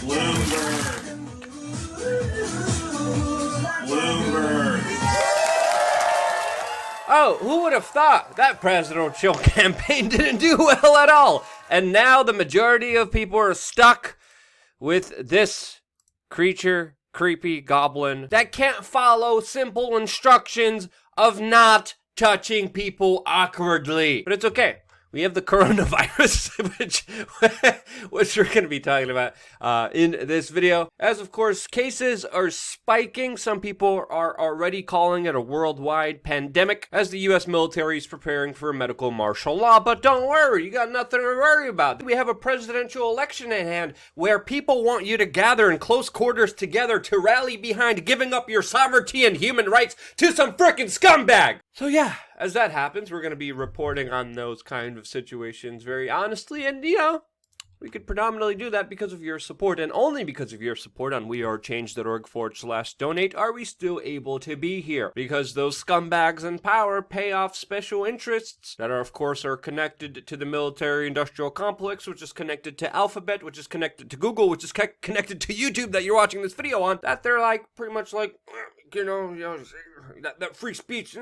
Bloomberg. Bloomberg. Oh, who would have thought that presidential campaign didn't do well at all? And now the majority of people are stuck with this creature, creepy goblin, that can't follow simple instructions of not touching people awkwardly. But it's okay. We have the coronavirus, which we're going to be talking about in this video. As of course, cases are spiking. Some people are already calling it a worldwide pandemic as the U.S. military is preparing for a medical martial law. But don't worry, you got nothing to worry about. We have a presidential election at hand where people want you to gather in close quarters together to rally behind giving up your sovereignty and human rights to some frickin' scumbag. So yeah, as that happens, we're going to be reporting on those kind of situations very honestly, and we could predominantly do that because of your support, and only because of your support on wearechange.org/donate are we still able to be here. Because those scumbags in power pay off special interests that are, of course, connected to the military-industrial complex, which is connected to Alphabet, which is connected to Google, which is connected to YouTube that you're watching this video on, that they're like, pretty much like, that free speech.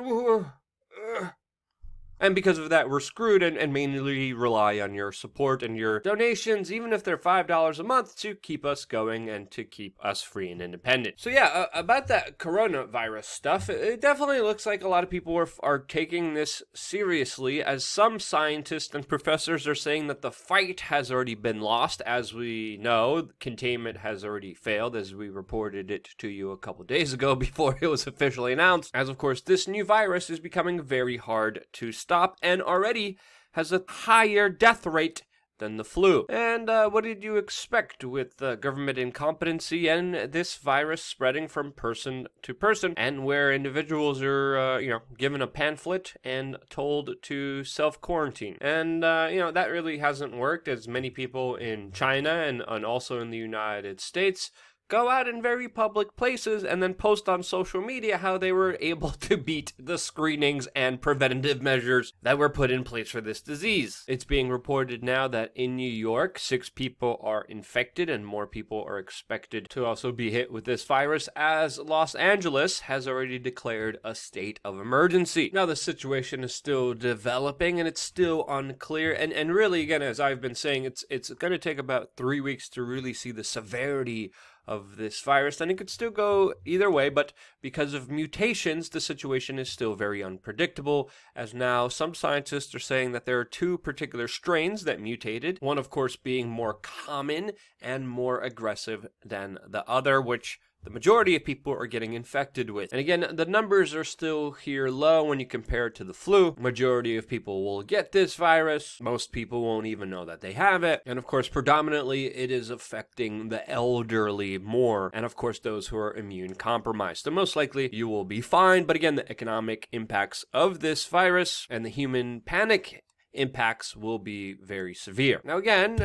And because of that, we're screwed and mainly rely on your support and your donations, even if they're $5 a month, to keep us going and to keep us free and independent. So yeah, about that coronavirus stuff, it definitely looks like a lot of people are taking this seriously, as some scientists and professors are saying that the fight has already been lost. As we know, containment has already failed, as we reported it to you a couple days ago before it was officially announced. As of course, this new virus is becoming very hard to stop and already has a higher death rate than the flu. And what did you expect with government incompetency and this virus spreading from person to person, and where individuals are, given a pamphlet and told to self-quarantine? And, that really hasn't worked, as many people in China and also in the United States go out in very public places and then post on social media how they were able to beat the screenings and preventative measures that were put in place for this disease. It's being reported now that in New York, 6 people are infected and more people are expected to also be hit with this virus, as Los Angeles has already declared a state of emergency. Now, the situation is still developing and it's still unclear. And really, again, as I've been saying, it's going to take about 3 weeks to really see the severity of this virus, and it could still go either way, but because of mutations, the situation is still very unpredictable, as now some scientists are saying that there are 2 particular strains that mutated, one of course being more common and more aggressive than the other, which the majority of people are getting infected with. And again, the numbers are still here low when you compare it to the flu. Majority of people will get this virus. Most people won't even know that they have it. And of course, predominantly, it is affecting the elderly more. And of course, those who are immune compromised. So most likely, you will be fine. But again, the economic impacts of this virus and the human panic impacts will be very severe. Now again,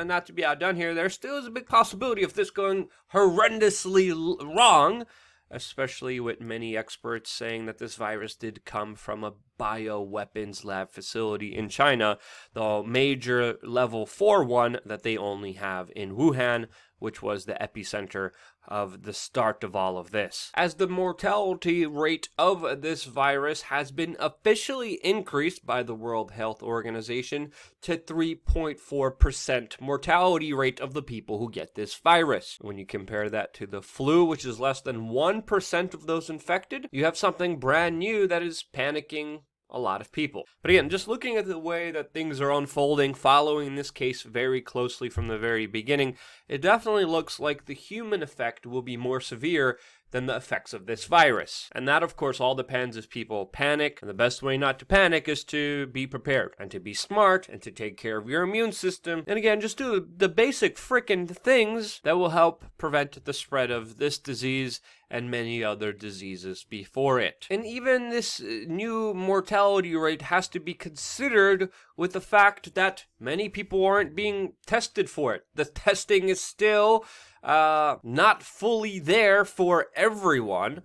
not to be outdone here, there still is a big possibility of this going horrendously wrong, especially with many experts saying that this virus did come from a bioweapons lab facility in China, the major level 4 one that they only have in Wuhan, which was the epicenter of the start of all of this. As the mortality rate of this virus has been officially increased by the World Health Organization to 3.4% mortality rate of the people who get this virus. When you compare that to the flu, which is less than 1% of those infected, you have something brand new that is panicking a lot of people. But again, just looking at the way that things are unfolding, following this case very closely from the very beginning, it definitely looks like the human effect will be more severe than the effects of this virus. And that, of course, all depends if people panic. And the best way not to panic is to be prepared and to be smart and to take care of your immune system. And again, just do the basic frickin' things that will help prevent the spread of this disease and many other diseases before it. And even this new mortality rate has to be considered with the fact that many people aren't being tested for it. The testing is still not fully there for everyone.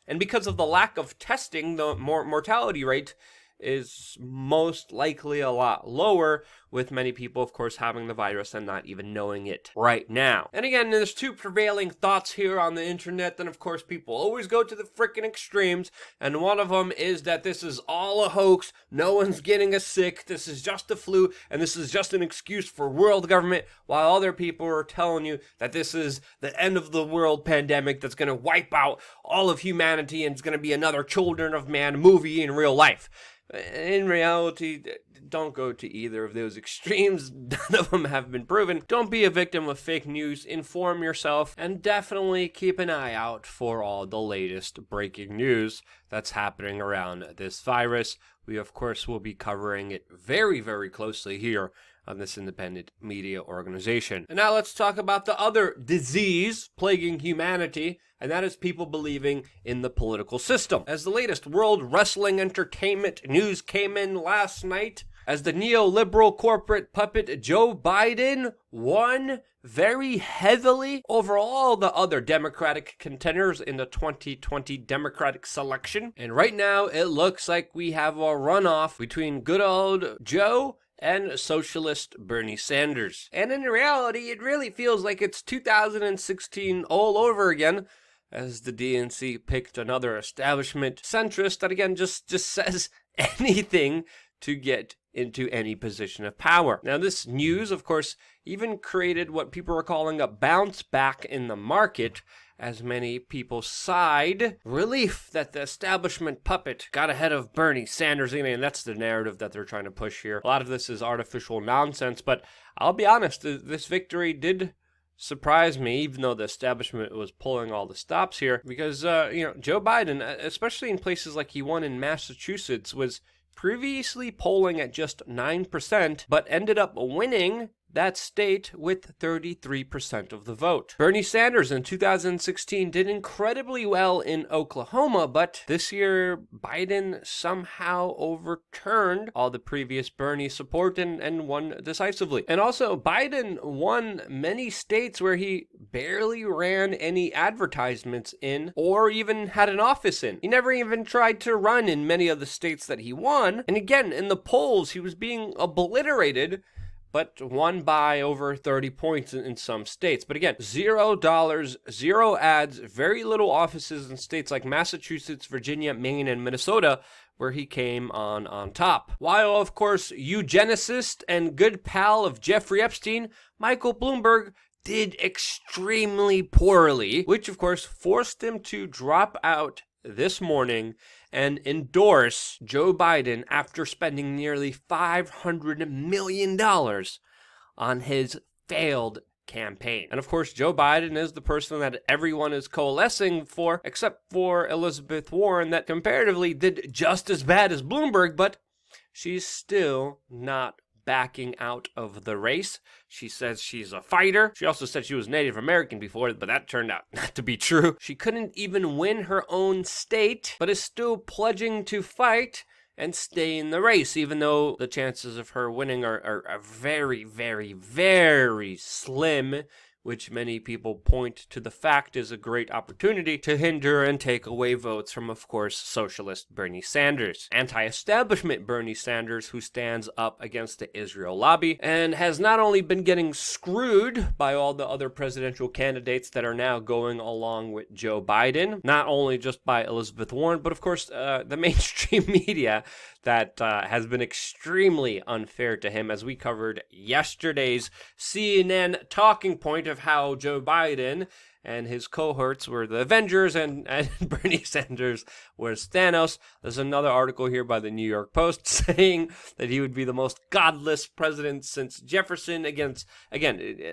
And because of the lack of testing, the mortality rate is most likely a lot lower, with many people, of course, having the virus and not even knowing it right now. And again, there's two prevailing thoughts here on the internet, and of course, people always go to the freaking extremes, and one of them is that this is all a hoax, no one's getting us sick, this is just the flu, and this is just an excuse for world government, while other people are telling you that this is the end of the world pandemic that's going to wipe out all of humanity and it's going to be another Children of Man movie in real life. In reality, don't go to either of those extremes. None of them have been proven. Don't be a victim of fake news. Inform yourself, and definitely keep an eye out for all the latest breaking news that's happening around this virus. We, of course, will be covering it very, very closely here on this independent media organization. And now let's talk about the other disease plaguing humanity, and that is people believing in the political system. As the latest World Wrestling Entertainment news came in last night, as the neoliberal corporate puppet Joe Biden won very heavily over all the other Democratic contenders in the 2020 Democratic selection. And right now, it looks like we have a runoff between good old Joe and socialist Bernie Sanders. And in reality, it really feels like it's 2016 all over again, as the DNC picked another establishment centrist that again just says anything to get into any position of power. Now, this news, of course, even created what people are calling a bounce back in the market, as many people sighed relief that the establishment puppet got ahead of Bernie Sanders. And that's the narrative that they're trying to push here. A lot of this is artificial nonsense, but I'll be honest, this victory did surprise me, even though the establishment was pulling all the stops here, because, Joe Biden, especially in places like he won in Massachusetts, was previously polling at just 9%, but ended up winning that state with 33% of the vote. Bernie Sanders in 2016 did incredibly well in Oklahoma, but this year Biden somehow overturned all the previous Bernie support and won decisively. And also, Biden won many states where he barely ran any advertisements in or even had an office in. He never even tried to run in many of the states that he won. And again, in the polls, he was being obliterated, but won by over 30 points in some states. But again, $0, 0 ads, very little offices in states like Massachusetts, Virginia, Maine, and Minnesota, where he came on top. While, of course, eugenicist and good pal of Jeffrey Epstein, Michael Bloomberg, did extremely poorly, which, of course, forced him to drop out this morning and endorse Joe Biden after spending nearly $500 million on his failed campaign. And of course, Joe Biden is the person that everyone is coalescing for, except for Elizabeth Warren, that comparatively did just as bad as Bloomberg, but she's still not backing out of the race. She says she's a fighter. She also said she was Native American before, but that turned out not to be true. She couldn't even win her own state, but is still pledging to fight and stay in the race, even though the chances of her winning are very, very, very slim, which many people point to the fact is a great opportunity to hinder and take away votes from, of course, socialist Bernie Sanders. Anti-establishment Bernie Sanders, who stands up against the Israel lobby and has not only been getting screwed by all the other presidential candidates that are now going along with Joe Biden, not only just by Elizabeth Warren, but of course the mainstream media that has been extremely unfair to him, as we covered yesterday's CNN talking point of how Joe Biden and his cohorts were the Avengers and Bernie Sanders was Thanos. There's another article here by the New York Post saying that he would be the most godless president since Jefferson. Again,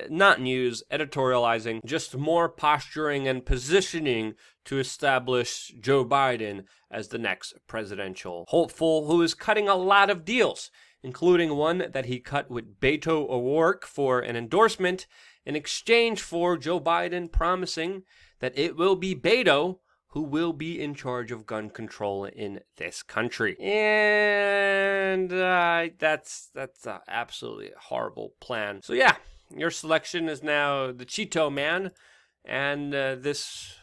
not news, editorializing, just more posturing and positioning to establish Joe Biden as the next presidential hopeful, who is cutting a lot of deals, including one that he cut with Beto O'Rourke for an endorsement in exchange for Joe Biden promising that it will be Beto who will be in charge of gun control in this country. And that's an absolutely horrible plan. So yeah, your selection is now the Cheeto Man, and this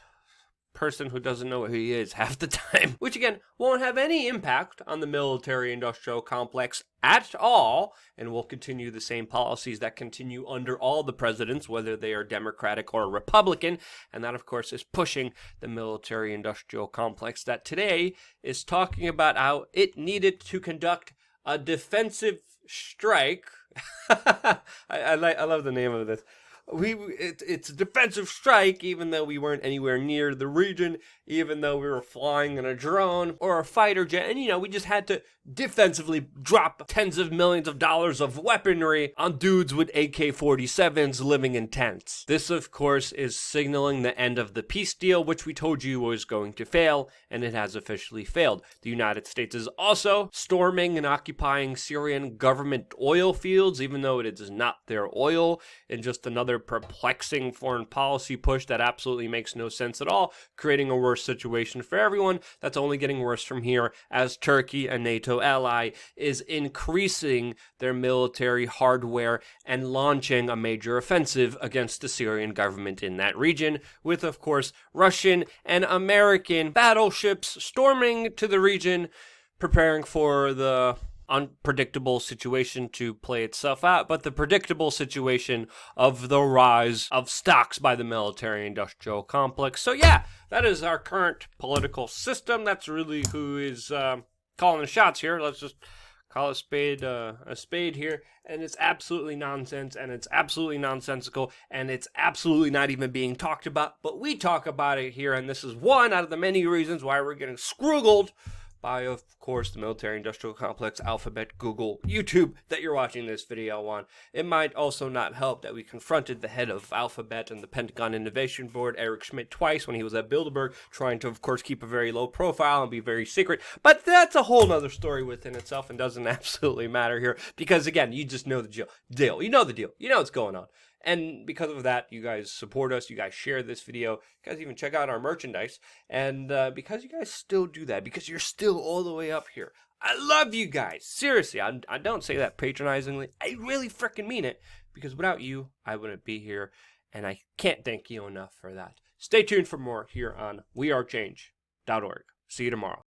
person who doesn't know who he is half the time, which again won't have any impact on the military-industrial complex at all, and will continue the same policies that continue under all the presidents, whether they are Democratic or Republican, and that, of course, is pushing the military-industrial complex that today is talking about how it needed to conduct a defensive strike. I love the name of this. It's a defensive strike, even though we weren't anywhere near the region, even though we were flying in a drone or a fighter jet, and we just had to defensively drop tens of millions of dollars of weaponry on dudes with AK-47s living in tents. This, of course, is signaling the end of the peace deal, which we told you was going to fail, and it has officially failed. The United States is also storming and occupying Syrian government oil fields, even though it is not their oil, in just another perplexing foreign policy push that absolutely makes no sense at all, creating a worse situation for everyone that's only getting worse from here as Turkey, a NATO ally, is increasing their military hardware and launching a major offensive against the Syrian government in that region, with, of course, Russian and American battleships storming to the region, preparing for the unpredictable situation to play itself out, but the predictable situation of the rise of stocks by the military-industrial complex. So yeah, that is our current political system. That's really who is calling the shots here. Let's just call a spade here, and it's absolutely nonsense, and it's absolutely nonsensical, and it's absolutely not even being talked about, but we talk about it here, and this is one out of the many reasons why we're getting scroogled by, of course, the military-industrial complex, Alphabet, Google, YouTube that you're watching this video on. It might also not help that we confronted the head of Alphabet and the Pentagon Innovation Board, Eric Schmidt, twice when he was at Bilderberg, trying to, of course, keep a very low profile and be very secret. But that's a whole other story within itself and doesn't absolutely matter here because, again, you just know the deal. You know the deal. You know what's going on. And because of that, you guys support us, you guys share this video, you guys even check out our merchandise, and because you guys still do that, because you're still all the way up here, I love you guys. Seriously, I don't say that patronizingly. I really freaking mean it, because without you, I wouldn't be here, and I can't thank you enough for that. Stay tuned for more here on wearechange.org. See you tomorrow.